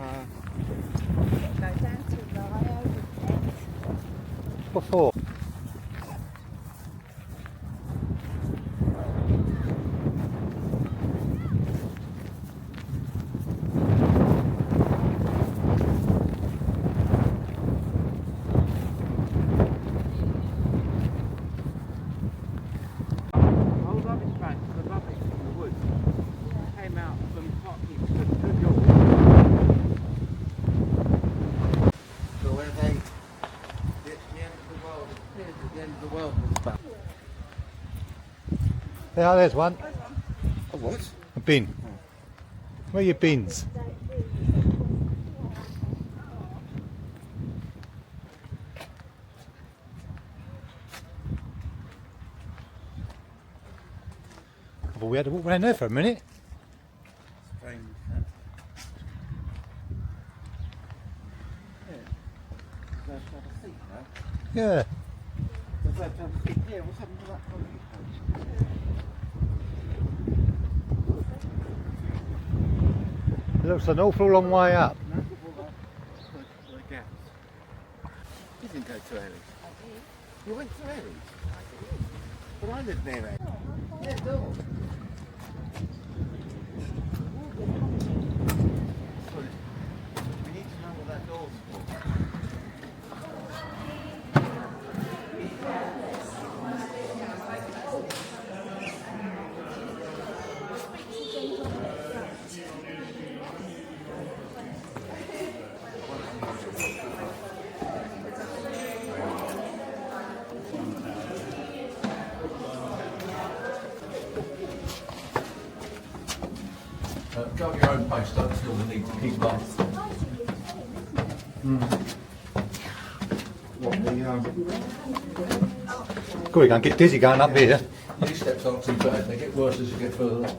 Go down to the high overhead. What for? Yeah, there's one. A what? A bin. Where are your bins? Well, we had to walk around there for a minute. Strange. Yeah. Yeah, what's happened to that colony? It looks an awful long way up. No, the gaps. You didn't go to Aries. I did. You went to Aries? I did. But I live near Aries. Yeah, door. We need to know what that door's for. Go at your own pace, don't feel the need to keep up. What, the, God, you're going to get dizzy going up here. These steps aren't too bad, they get worse as you get further up.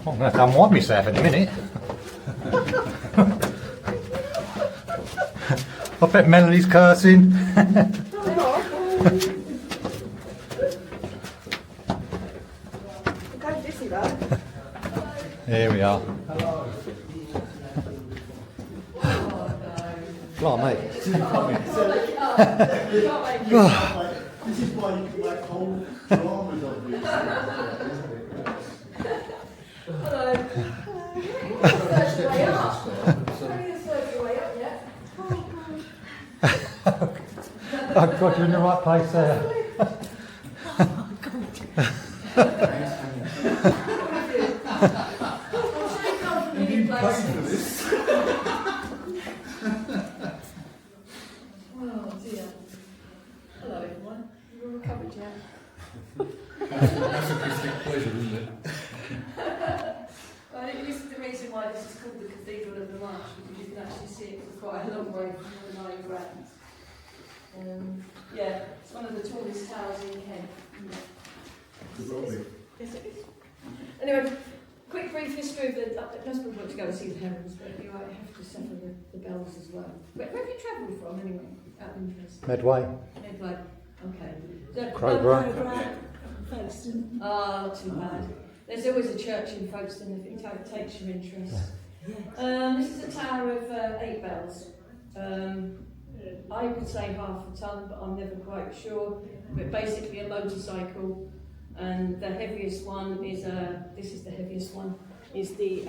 I'm going to come wipe myself in a minute. I bet Melanie's cursing. Here we are. Blimey, mate. This is why you can make whole dramas of these. Oh God, you're in the right place there. Oh dear. Hello everyone. You're all recovered yet? That's a distinct pleasure, isn't it? Well, this is the reason why this is called the Cathedral of the Marsh, because you can actually see it from quite a long way from the lying grounds. Yeah, it's one of the tallest towers in Kent. Yes, it is. Anyway, quick brief history of the. Most people want to go and see the herons, but you might have to suffer the bells as well. Where have you travelled from anyway? Out of interest. Medway. Medway. Okay. So, Crowborough. Folkestone. Ah, not too bad. There's always a church in Folkestone if it takes your interest. This is a tower of 8 bells. I would say half a ton, but I'm never quite sure. But basically a motorcycle, and the heaviest one is this is the heaviest one. Is the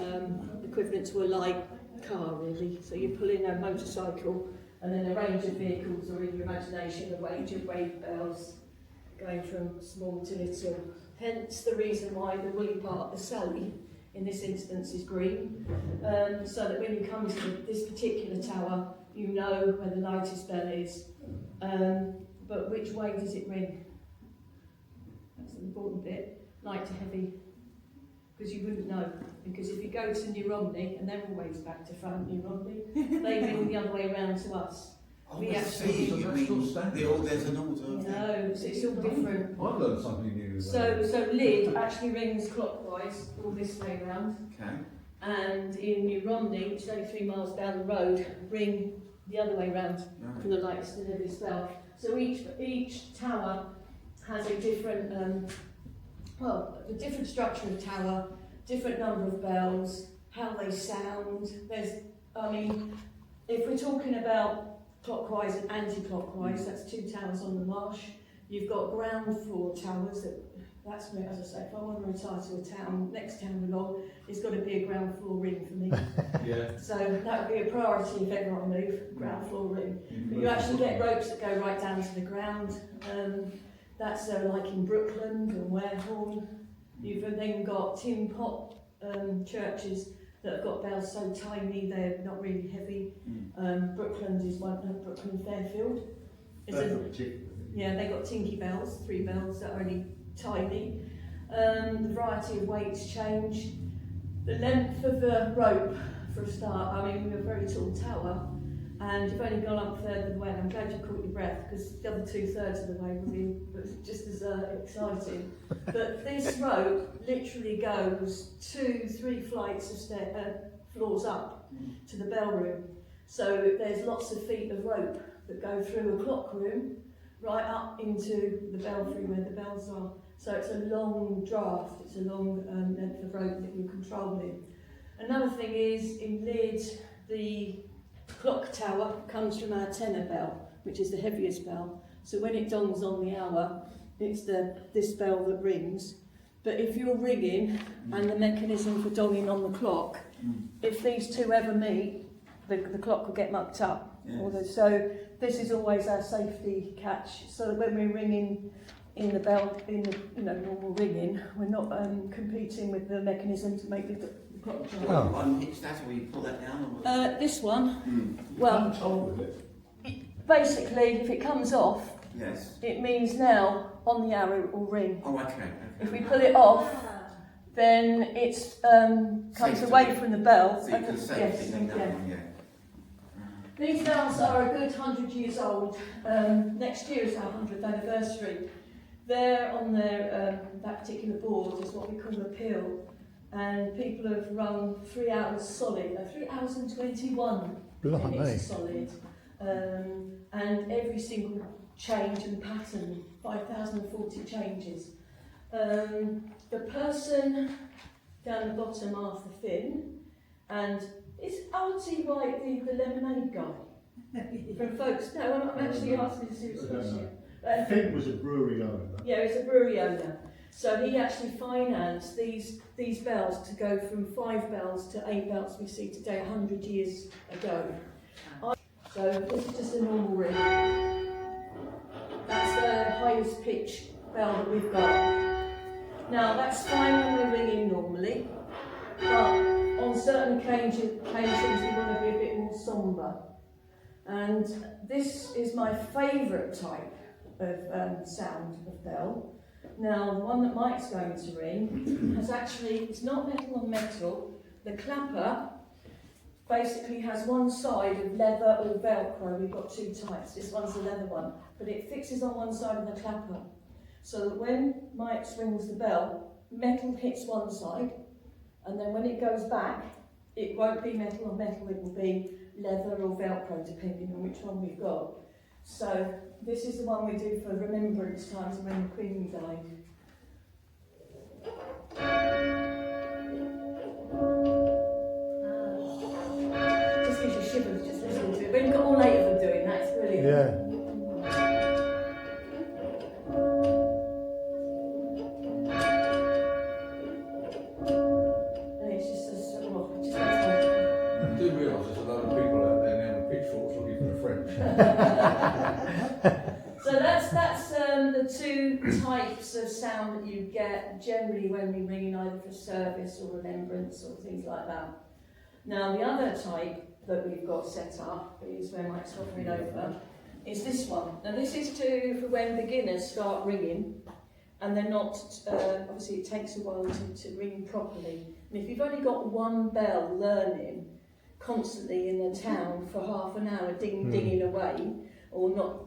equivalent to a light car, really. So you pull in a motorcycle, and then a range of vehicles, or in your imagination, a range of wave bells going from small to little. Hence the reason why the woolly part, the sully, in this instance is green, so that when you come to this particular tower, you know where the lightest bell is. But which way does it ring? That's the important bit, light to heavy. Because you wouldn't know. Because if you go to New Romney, and they're always back to front, New Romney, they ring the other way around to us. Oh, We I actually- see. You mean there's an order. No, so it's all different. I've learned something new. So Lydd actually rings clockwise, all this way round. Okay. And in New Romney, which is only 3 miles down the road, ring the other way round from the lightest to the heaviest bell. So each tower tower has a different, well, the different structure of the tower, different number of bells, how they sound. I mean, if we're talking about clockwise and anti-clockwise, that's 2 towers on the marsh. You've got ground floor towers, that's where, as I say, if I want to retire to a town, next town along, it's got to be a ground floor ring for me. Yeah. So that would be a priority if ever I move, ground floor ring. But you actually get ropes that go right down to the ground. That's like in Brookland and Wareham. You've then got tin pot churches that have got bells so tiny they're not really heavy. Brookland is one, Brookland Fairfield. Yeah, they got tinky bells, 3 bells that are only tiny. The variety of weights change. The length of the rope, for a start, I mean, we're a very tall tower, and you've only gone up a third of the way, and I'm glad you caught your breath, because the other 2/3 of the way would be just as exciting. But this rope literally goes 2-3 flights of floors up to the bell room. So there's lots of feet of rope that go through a clock room, right up into the belfry where the bells are. So it's a long draft, it's a long length of rope that you're controlling. Another thing is, in Lydd, the clock tower comes from our tenor bell, which is the heaviest bell. So when it dongs on the hour, it's this bell that rings. But if you're ringing and the mechanism for donging on the clock, if these two ever meet, the clock will get mucked up. Yes. So this is always our safety catch. So when we're ringing in the bell, in the normal ringing, we're not competing with the mechanism to make the clock chime. Oh. Unhitch that, or you pull that down? Or This one, well, basically, if it comes off, yes, it means now on the hour it will ring. Oh, okay. If we pull it off, then it comes away from the bell. So you can safely link that yeah. one, yeah. These bells are a good 100 years old. Next year is our 100th anniversary. There on their that particular board is what we call a pill, and people have run 3 hours solid, 3 hours and 21 minutes solid, and every single change and pattern, 5,040 changes. The person down the bottom, Arthur Finn, and is Artie White the lemonade guy from Folks? No, I'm actually asking a serious question. Finn was a brewery owner. Yeah, he's a brewery owner. So he actually financed these bells to go from 5 bells to 8 bells we see today 100 years ago. So this is just a normal ring. That's the highest pitch bell that we've got. Now that's fine when we're ringing normally, but on certain occasions we want to be a bit more sombre. And this is my favourite type of sound of bell. Now the one that Mike's going to ring has actually, it's not metal on metal. The clapper basically has one side of leather or velcro. We've got 2 types. This one's the leather one, but it fixes on one side of the clapper, so that when Mike swings the bell, metal hits one side, and then when it goes back, it won't be metal on metal, it will be leather or velcro, depending on which one we've got. So this is the one we do for remembrance times when the Queen died. Just gives you shivers just listening to it. When you've got all 8 of them doing that, it's brilliant. Yeah. And it's just as well, it just makes me. I do realise there's a lot of people out there now with pitchforks looking for the French. So that's the 2 types of sound that you get generally when we ring in, either for service or remembrance or things like that. Now the other type that we've got set up is where Mike's hovering over, is this one. Now this is for when beginners start ringing and they're not, obviously it takes a while to ring properly. And if you've only got one bell learning constantly in the town for half an hour dinging away, or not,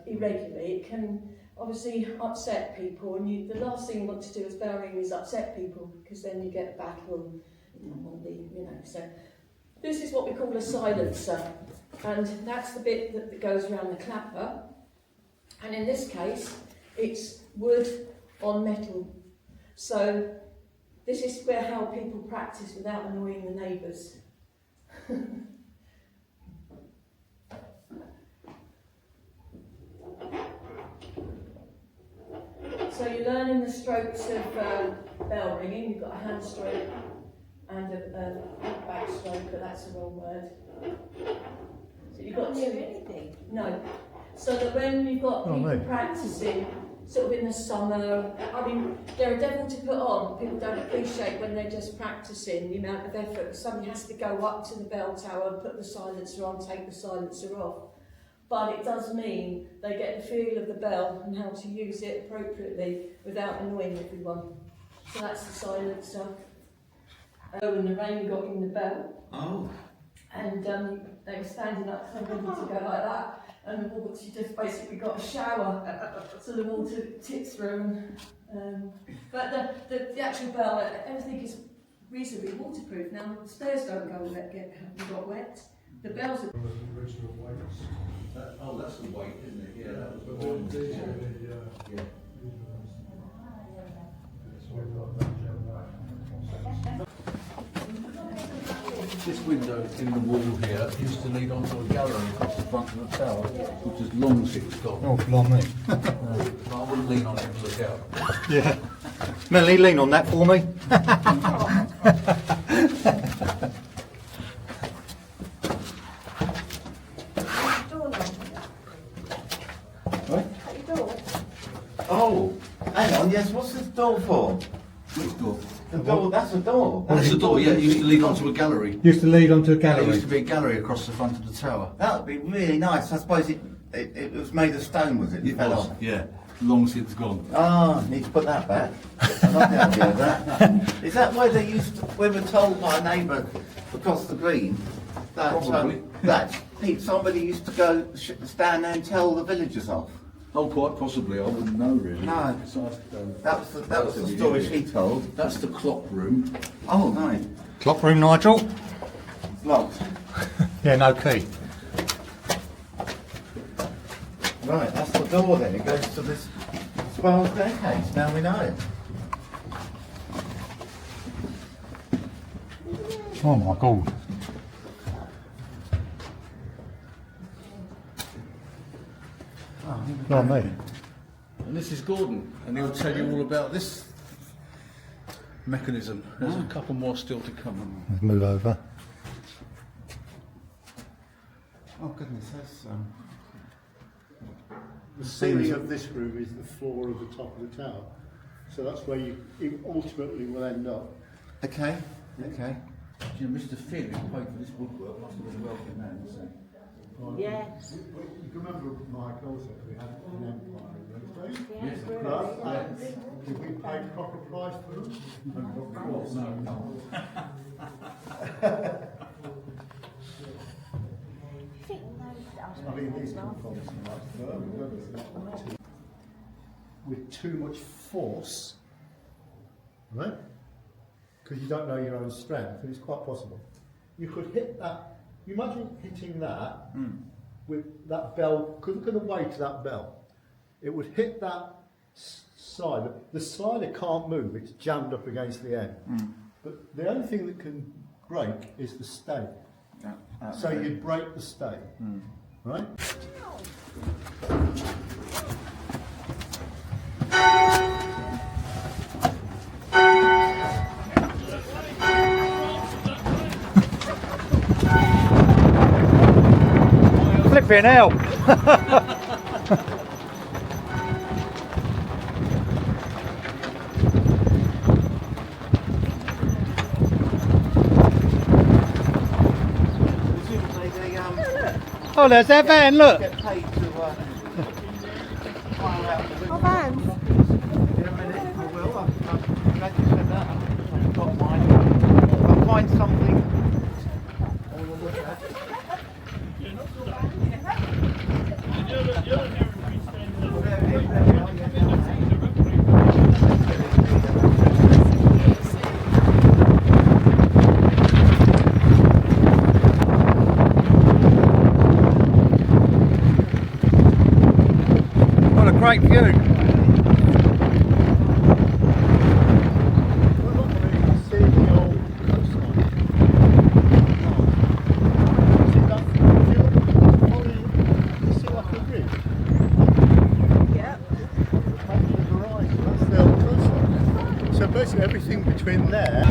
irregularly, it can obviously upset people, and the last thing you want to do as bell ring is upset people, because then you get battle, so this is what we call a silencer, and that's the bit that goes around the clapper, and in this case It's wood on metal. So this is where how people practice without annoying the neighbours. So you're learning the strokes of bell ringing. You've got a hand stroke and a back stroke, but that's the wrong word. So you've got anything. no. So that when you've got Oh, people no. practicing, sort of in the summer, I mean, they're a devil to put on. People don't appreciate when they're just practicing the amount of effort. Somebody has to go up to the bell tower, put the silencer on, take the silencer off. But it does mean they get the feel of the bell and how to use it appropriately without annoying everyone. So that's the silencer. When the rain got in the bell, and they were standing up so ready to go like that, and the water, she just basically got a shower, so the water tipped through. But the actual bell, everything is reasonably waterproof. Now the stairs don't got wet. The bells are. Original weights. Oh, that's the weight, isn't it? Yeah, that was the But one. these are Yeah. so we've got that generation. This window in the wall here used to lead onto a gallery across the front of the tower, which is long since gone. Oh, blimey. I wouldn't lean on it to look out. Yeah. Melanie, lean on that for me. Oh, hang on, yes, what's this door for? Which door? The door, that's a door. That's the door, yeah, it used to lead onto a gallery. Used to lead onto a There gallery. used to be a gallery across the front of the tower. That would be really nice. I suppose it was made of stone, was it? It fell was, off. yeah, long since gone. Ah, need to put that back. I like the idea of that. Is that where they used to, we were told by a neighbour across the green that, Probably. that somebody used to go stand there and tell the villagers off? Oh, quite possibly, I wouldn't know really. No. That was the story she told. That's the clock room. Oh, no. Clock room, Nigel? It's locked. Yeah, no key. Right, that's the door then. It goes to this spiral staircase. Now we know it. Oh my God. Not me. And this is Gordon, and he'll tell you all about this mechanism. There's a couple more still to come. Let's move over. Oh goodness, that's The ceiling of this room is the floor of the top of the tower. So that's where you ultimately will end up. okay. Okay. You know, Mr. Finn, who paid for this woodwork, must have been a wealthy man, wasn't he? Yes. You can remember, Mike, also we had an empire in those days. Yes, we're But right. did we pay proper price for them? I mean, these come from some like firm, don't they? With too much force, right? Because you don't know your own strength, and it's quite possible. You could hit that. You imagine hitting that with that bell. Because look at the weight of that bell. It would hit that side. The slider can't move; it's jammed up against the end. But the only thing that can break is the stay. So you'd break the stay, right? Flipping hell! Presumably they Oh, there's that van, look! get paid to fire out the window. Oh, vans. In a minute, I will. I'm glad you said that. I've got mine. I'll find something. I will look at. What a great view! Yes, everything between there.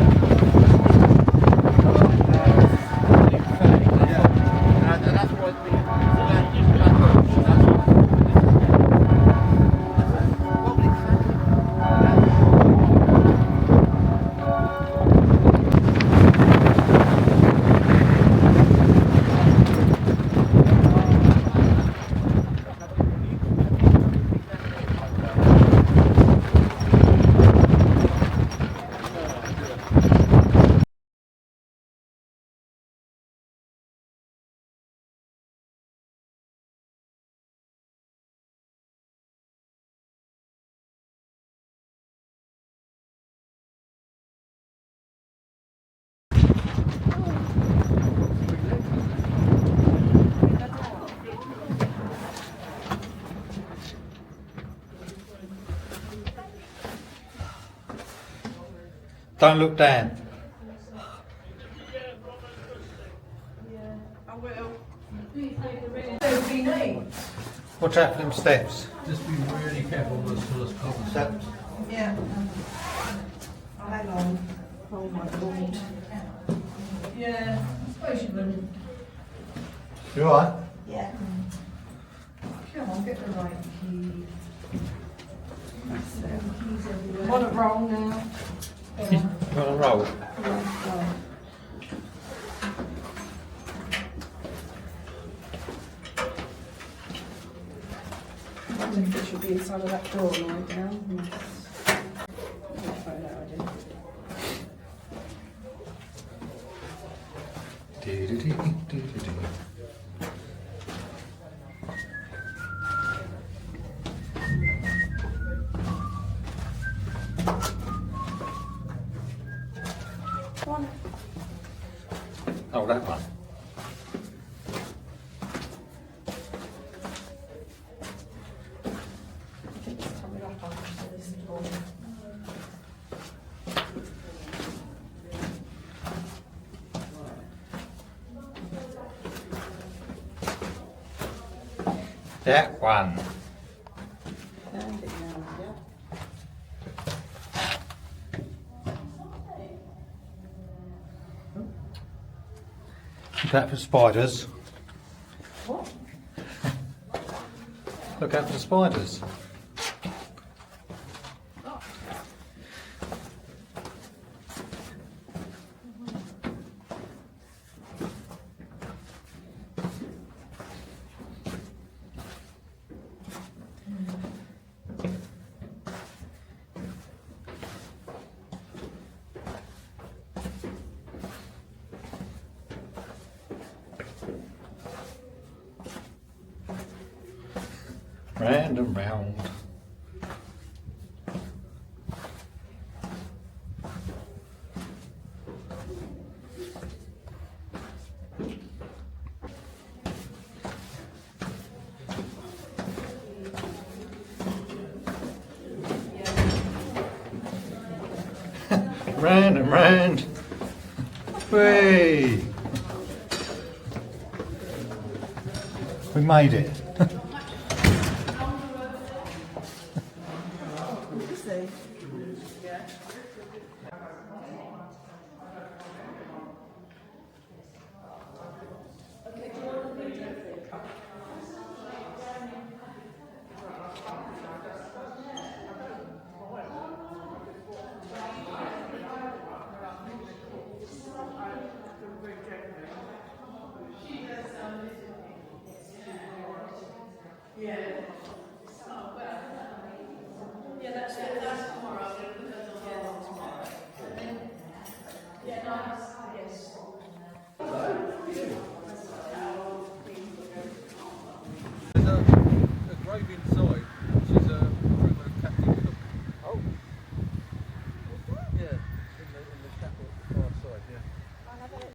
And that's what the Don't look down. Watch out for them steps. Just be really careful with those first couple of steps. Yeah. Hang on. Oh my god. Yeah, I suppose you wouldn't. You alright? Yeah. Come on, get the right key. Keys everywhere. On a roll now. You on a roll? Yeah, go. I think it should be inside of that door right down. I'll try that idea. Oh, that one. That one. Look out for spiders. What? Look out for spiders. Round and round. Round and round. Whee! We made it.